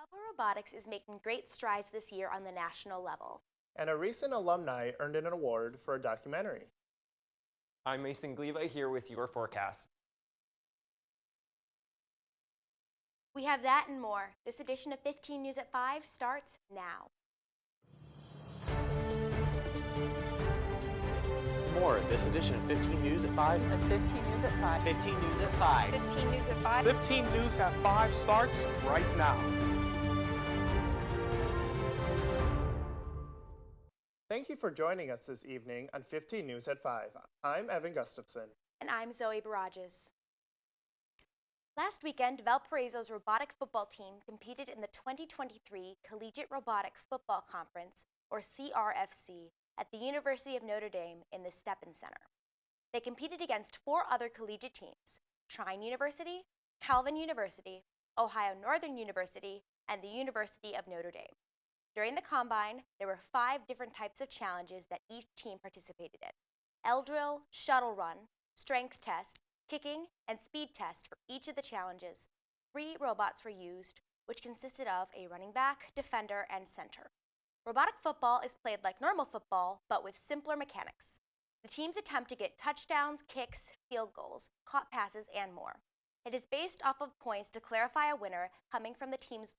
Valpo Robotics is making great strides this year on the national level. And a recent alumni earned an award for a documentary. I'm Mason Gleva here with your forecast. We have that and more. This edition of 15 News at 5 starts now. More. This edition of 15 News at 5. At 15 News at 5. 15 News at 5. 15 News at 5. 15 News at 5 starts right now. Thank you for joining us this evening on 15 News at 5. I'm Evan Gustafson. And I'm Zoe Barajaz. Last weekend, Valparaiso's robotic football team competed in the 2023 Collegiate Robotic Football Conference, or CRFC, at the University of Notre Dame in the Steppen Center. They competed against 4 other collegiate teams: Trine University, Calvin University, Ohio Northern University, and the University of Notre Dame. During the combine, there were 5 different types of challenges that each team participated in: L-drill, shuttle run, strength test, kicking, and speed test. For each of the challenges, 3 robots were used, which consisted of a running back, defender, and center. Robotic football is played like normal football, but with simpler mechanics. The teams attempt to get touchdowns, kicks, field goals, caught passes, and more. It is based off of points to clarify a winner coming from the team's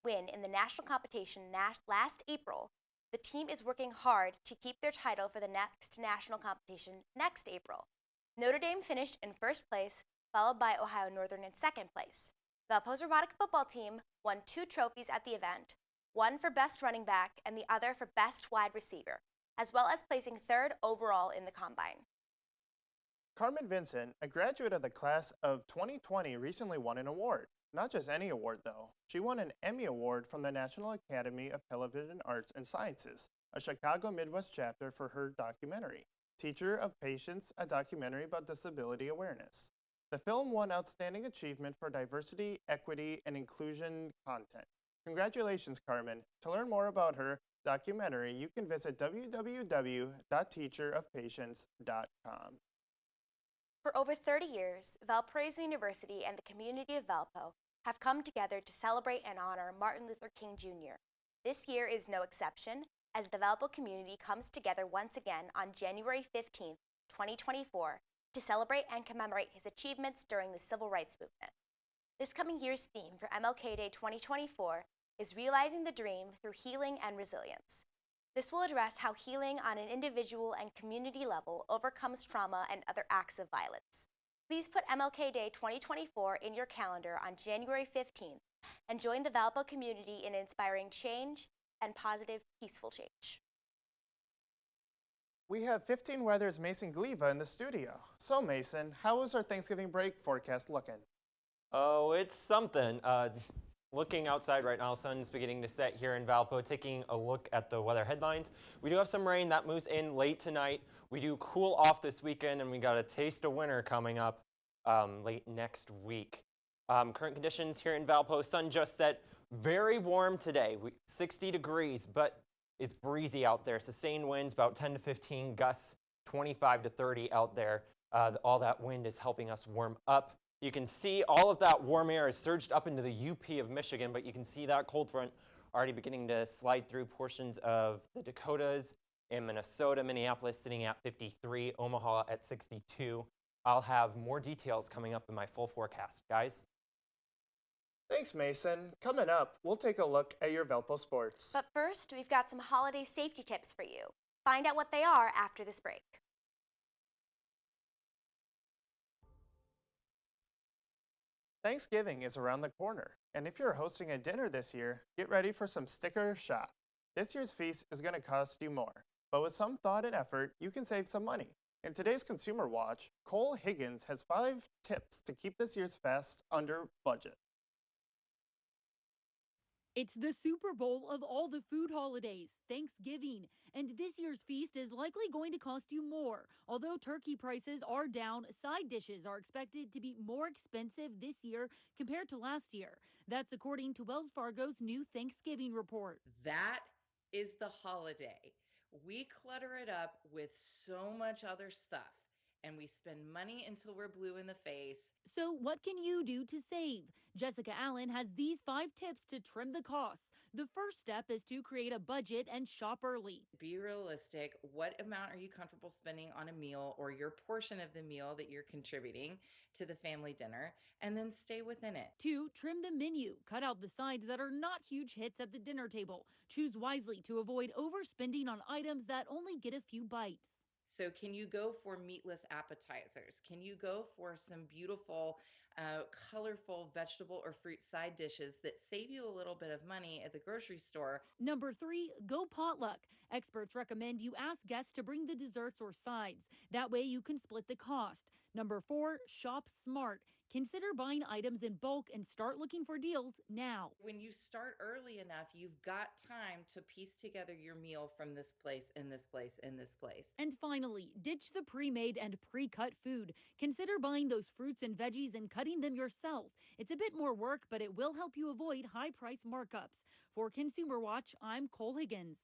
win in the national competition last April. The team is working hard to keep their title for the next national competition next April. Notre Dame finished in first place, followed by Ohio Northern in second place. Valpo's robotic football team won 2 trophies at the event, one for best running back and the other for best wide receiver, as well as placing 3rd overall in the combine. Carmen Vincent, a graduate of the class of 2020, recently won an award. Not just any award, though. She won an Emmy Award from the National Academy of Television Arts and Sciences, a Chicago Midwest chapter, for her documentary, Teacher of Patience, a documentary about disability awareness. The film won Outstanding Achievement for Diversity, Equity, and Inclusion Content. Congratulations, Carmen. To learn more about her documentary, you can visit www.teacherofpatience.com. For over 30 years, Valparaiso University and the community of Valpo have come together to celebrate and honor Martin Luther King Jr. This year is no exception, as the Valpo community comes together once again on January 15, 2024, to celebrate and commemorate his achievements during the Civil Rights Movement. This coming year's theme for MLK Day 2024 is Realizing the Dream Through Healing and Resilience. This will address how healing on an individual and community level overcomes trauma and other acts of violence. Please put MLK Day 2024 in your calendar on January 15th and join the Valpo community in inspiring change and positive, peaceful change. We have 15 Weather's Mason Gleva in the studio. So Mason, how is our Thanksgiving break forecast looking? Oh, it's something. Looking outside right now, sun's beginning to set here in Valpo. Taking a look at the weather headlines, we do have some rain that moves in late tonight. We do cool off this weekend, and we got a taste of winter coming up late next week. Current conditions here in Valpo, sun just set, very warm today, 60 degrees, but it's breezy out there. Sustained winds about 10 to 15, gusts 25 to 30 out there. All that wind is helping us warm up. You can see all of that warm air is surged up into the UP of Michigan, but you can see that cold front already beginning to slide through portions of the Dakotas and Minnesota, Minneapolis sitting at 53, Omaha at 62. I'll have more details coming up in my full forecast, guys. Thanks, Mason. Coming up, we'll take a look at your Valpo sports. But first, we've got some holiday safety tips for you. Find out what they are after this break. Thanksgiving is around the corner, and if you're hosting a dinner this year, get ready for some sticker shock. This year's feast is going to cost you more, but with some thought and effort, you can save some money. In today's Consumer Watch, Cole Higgins has 5 tips to keep this year's fest under budget. It's the Super Bowl of all the food holidays, Thanksgiving, and this year's feast is likely going to cost you more. Although turkey prices are down, side dishes are expected to be more expensive this year compared to last year. That's according to Wells Fargo's new Thanksgiving report. That is the holiday. We clutter it up with so much other stuff. and we spend money until we're blue in the face. So what can you do to save? Jessica Allen has these 5 tips to trim the costs. The first step is to create a budget and shop early. Be realistic. What amount are you comfortable spending on a meal or your portion of the meal that you're contributing to the family dinner, and then stay within it. 2, trim the menu. Cut out the sides that are not huge hits at the dinner table. Choose wisely to avoid overspending on items that only get a few bites. So can you go for meatless appetizers? Can you go for some beautiful, colorful vegetable or fruit side dishes that save you a little bit of money at the grocery store? Number 3, go potluck. Experts recommend you ask guests to bring the desserts or sides. That way you can split the cost. Number 4, shop smart. Consider buying items in bulk and start looking for deals now. When you start early enough, you've got time to piece together your meal from this place and this place and this place. And finally, ditch the pre-made and pre-cut food. Consider buying those fruits and veggies and cutting them yourself. It's a bit more work, but it will help you avoid high price markups. For Consumer Watch, I'm Cole Higgins.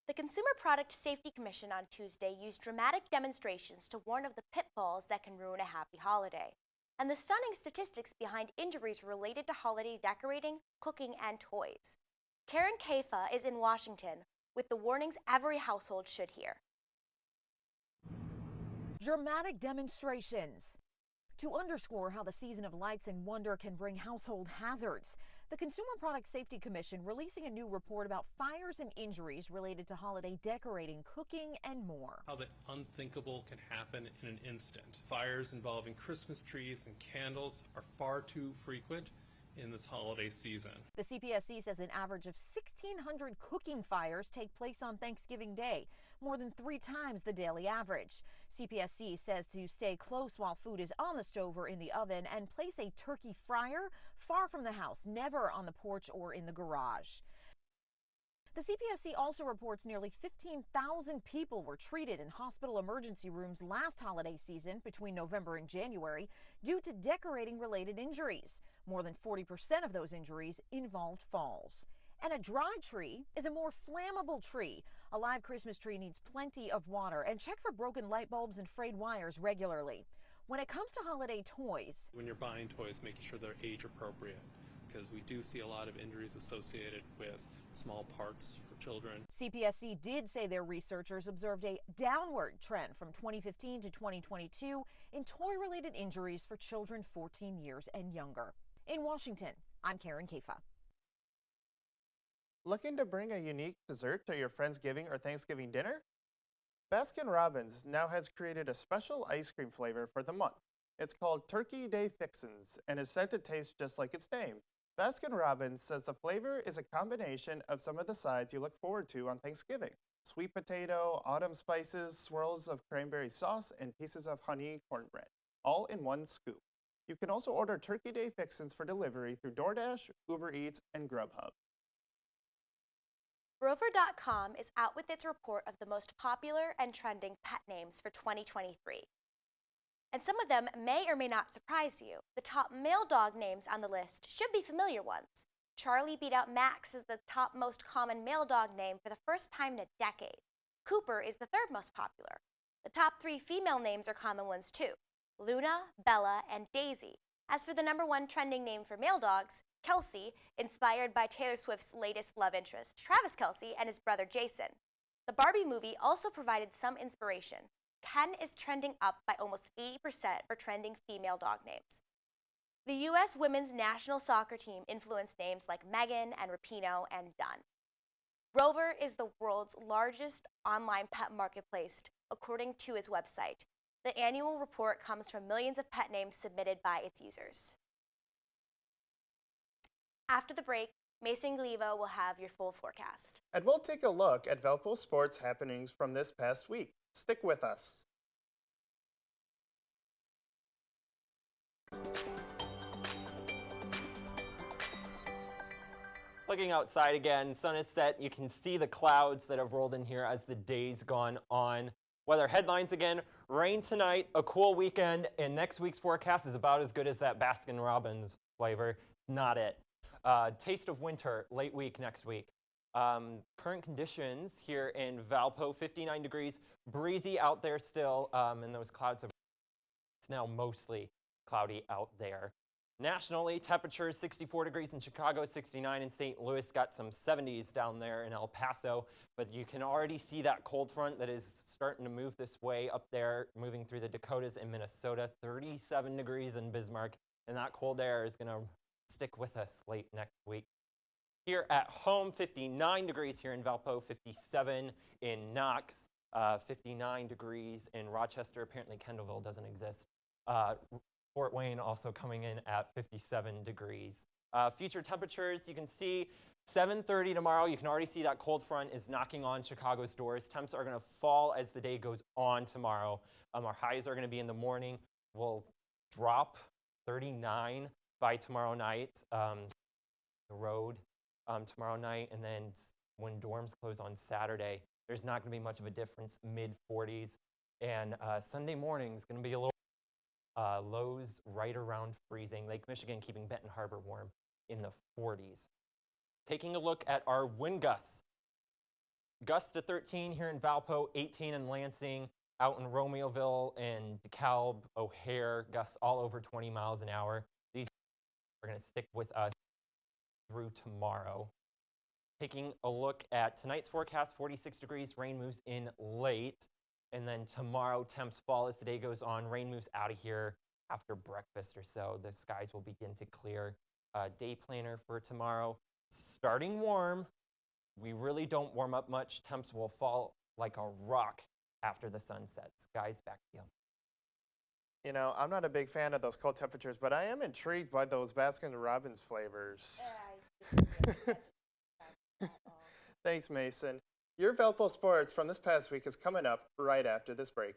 The Consumer Product Safety Commission on Tuesday used dramatic demonstrations to warn of the pitfalls that can ruin a happy holiday, and the stunning statistics behind injuries related to holiday decorating, cooking, and toys. Karen Kaifa is in Washington with the warnings every household should hear. Dramatic demonstrations to underscore how the season of lights and wonder can bring household hazards. The Consumer Product Safety Commission releasing a new report about fires and injuries related to holiday decorating, cooking, and more. How the unthinkable can happen in an instant. Fires involving Christmas trees and candles are far too frequent in this holiday season. The CPSC says an average of 1,600 cooking fires take place on Thanksgiving Day, more than 3 times the daily average. CPSC says to stay close while food is on the stove or in the oven and place a turkey fryer far from the house, never on the porch or in the garage. The CPSC also reports nearly 15,000 people were treated in hospital emergency rooms last holiday season between November and January due to decorating-related injuries. More than 40% of those injuries involved falls. And a dry tree is a more flammable tree. A live Christmas tree needs plenty of water, and check for broken light bulbs and frayed wires regularly. When it comes to holiday toys, When you're buying toys, making sure they're age appropriate, because we do see a lot of injuries associated with small parts for children. CPSC did say their researchers observed a downward trend from 2015 to 2022 in toy-related injuries for children 14 years and younger. In Washington, I'm Karen Kaifa. Looking to bring a unique dessert to your Friendsgiving or Thanksgiving dinner? Baskin-Robbins now has created a special ice cream flavor for the month. It's called Turkey Day Fixins and is said to taste just like its name. Baskin-Robbins says the flavor is a combination of some of the sides you look forward to on Thanksgiving. Sweet potato, autumn spices, swirls of cranberry sauce, and pieces of honey cornbread, all in one scoop. You can also order Turkey Day Fixins for delivery through DoorDash, Uber Eats, and Grubhub. Rover.com is out with its report of the most popular and trending pet names for 2023. And some of them may or may not surprise you. The top male dog names on the list should be familiar ones. Charlie beat out Max as the top most common male dog name for the first time in a decade. Cooper is the 3rd most popular. The top 3 female names are common ones too: Luna, Bella, and Daisy. As for the #1 trending name for male dogs, Kelsey, inspired by Taylor Swift's latest love interest, Travis Kelce, and his brother Jason. The Barbie movie also provided some inspiration. Ken is trending up by almost 80% for trending female dog names. The U.S. women's national soccer team influenced names like Megan and Rapinoe and Dunn. Rover is the world's largest online pet marketplace, according to its website. The annual report comes from millions of pet names submitted by its users. After the break, Mason Gleva will have your full forecast. And we'll take a look at Valpo sports happenings from this past week. Stick with us. Looking outside again, sun is set. You can see the clouds that have rolled in here as the day's gone on. Weather headlines again: rain tonight, a cool weekend, and next week's forecast is about as good as that Baskin-Robbins flavor. Not it. Taste of winter, late week next week. Current conditions here in Valpo, 59 degrees, breezy out there still, and those clouds have, it's now mostly cloudy out there. Nationally, temperatures 64 degrees in Chicago, 69 in St. Louis, got some 70s down there in El Paso, but you can already see that cold front that is starting to move this way up there, moving through the Dakotas and Minnesota, 37 degrees in Bismarck, and that cold air is going to stick with us late next week. Here at home, 59 degrees here in Valpo, 57 in Knox, 59 degrees in Rochester. Apparently Kendallville doesn't exist. Fort Wayne also coming in at 57 degrees. Future temperatures, you can see 7:30 tomorrow. You can already see that cold front is knocking on Chicago's doors. Temps are going to fall as the day goes on tomorrow. Our highs are going to be in the morning. We'll drop 39 by tomorrow night. The road tomorrow night, and then when dorms close on Saturday, there's not going to be much of a difference, mid-40s. And Sunday morning is going to be a little lows right around freezing. Lake Michigan keeping Benton Harbor warm in the 40s. Taking a look at our wind gusts. Gusts to 13 here in Valpo, 18 in Lansing, out in Romeoville and DeKalb, O'Hare, gusts all over 20 miles an hour. These are going to stick with us through tomorrow. Taking a look at tonight's forecast, 46 degrees, rain moves in late. And then tomorrow, temps fall as the day goes on. Rain moves out of here after breakfast or so. The skies will begin to clear. Day planner for tomorrow, starting warm. We really don't warm up much. Temps will fall like a rock after the sun sets. Guys, back to you. You know, I'm not a big fan of those cold temperatures, but I am intrigued by those Baskin-Robbins flavors. Thanks, Mason. Your Valpo Sports from this past week is coming up right after this break.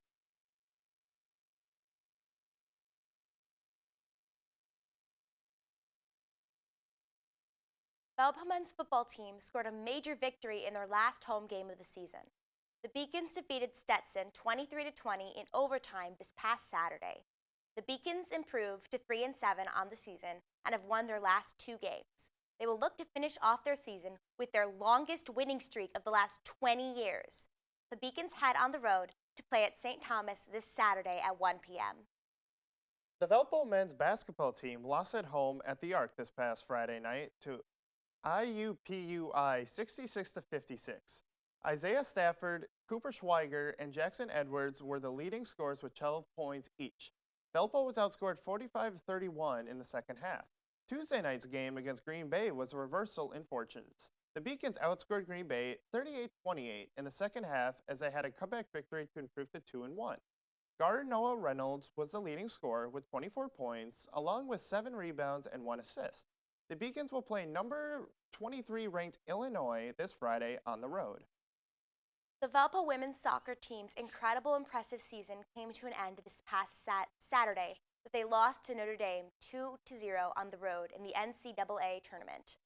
Valpo men's football team scored a major victory in their last home game of the season. The Beacons defeated Stetson 23-20 in overtime this past Saturday. The Beacons improved to 3-7 on the season and have won their last 2 games. They will look to finish off their season with their longest winning streak of the last 20 years. The Beacons head on the road to play at St. Thomas this Saturday at 1 p.m. The Valpo men's basketball team lost at home at the Arc this past Friday night to IUPUI 66-56. Isaiah Stafford, Cooper Schweiger, and Jackson Edwards were the leading scorers with 12 points each. Valpo was outscored 45-31 in the second half. Tuesday night's game against Green Bay was a reversal in fortunes. The Beacons outscored Green Bay 38-28 in the second half as they had a comeback victory to improve to 2-1. Guard Noah Reynolds was the leading scorer with 24 points, along with 7 rebounds and 1 assist. The Beacons will play number 23 ranked Illinois this Friday on the road. The Valpo women's soccer team's incredible, impressive season came to an end this past Saturday with a loss to Notre Dame 2-0 on the road in the NCAA tournament.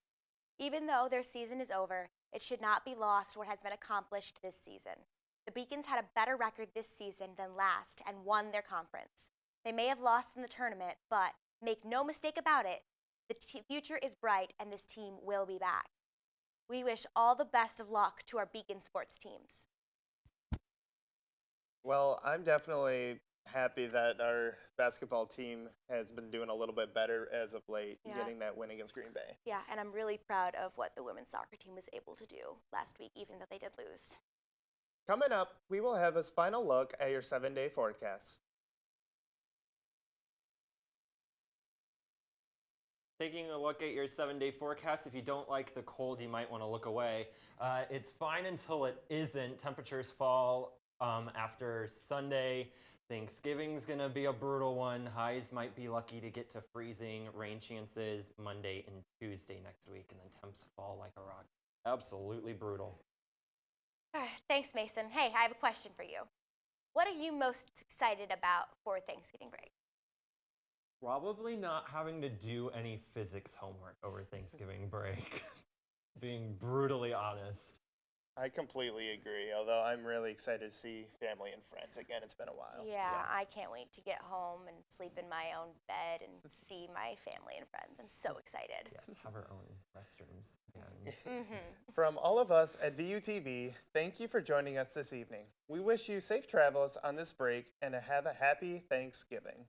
Even though their season is over, it should not be lost what has been accomplished this season. The Beacons had a better record this season than last and won their conference. They may have lost in the tournament, but make no mistake about it, the future is bright and this team will be back. We wish all the best of luck to our Beacon sports teams. Well, I'm definitely happy that our basketball team has been doing a little bit better as of late, getting that win against Green Bay. Yeah, and I'm really proud of what the women's soccer team was able to do last week, even though they did lose. Coming up, we will have a final look at your 7-day forecast. Taking a look at your 7-day forecast, if you don't like the cold, you might want to look away. It's fine until it isn't. Temperatures fall after Sunday. Thanksgiving's going to be a brutal one. Highs might be lucky to get to freezing. Rain chances Monday and Tuesday next week, and then temps fall like a rock. Absolutely brutal. Thanks, Mason. Hey, I have a question for you. What are you most excited about for Thanksgiving break? Probably not having to do any physics homework over Thanksgiving break. Being brutally honest. I completely agree, although I'm really excited to see family and friends again. It's been a while. Yeah, I can't wait to get home and sleep in my own bed and see my family and friends. I'm so excited. Yes, have our own restrooms again. From all of us at VUTV, thank you for joining us this evening. We wish you safe travels on this break and have a happy Thanksgiving.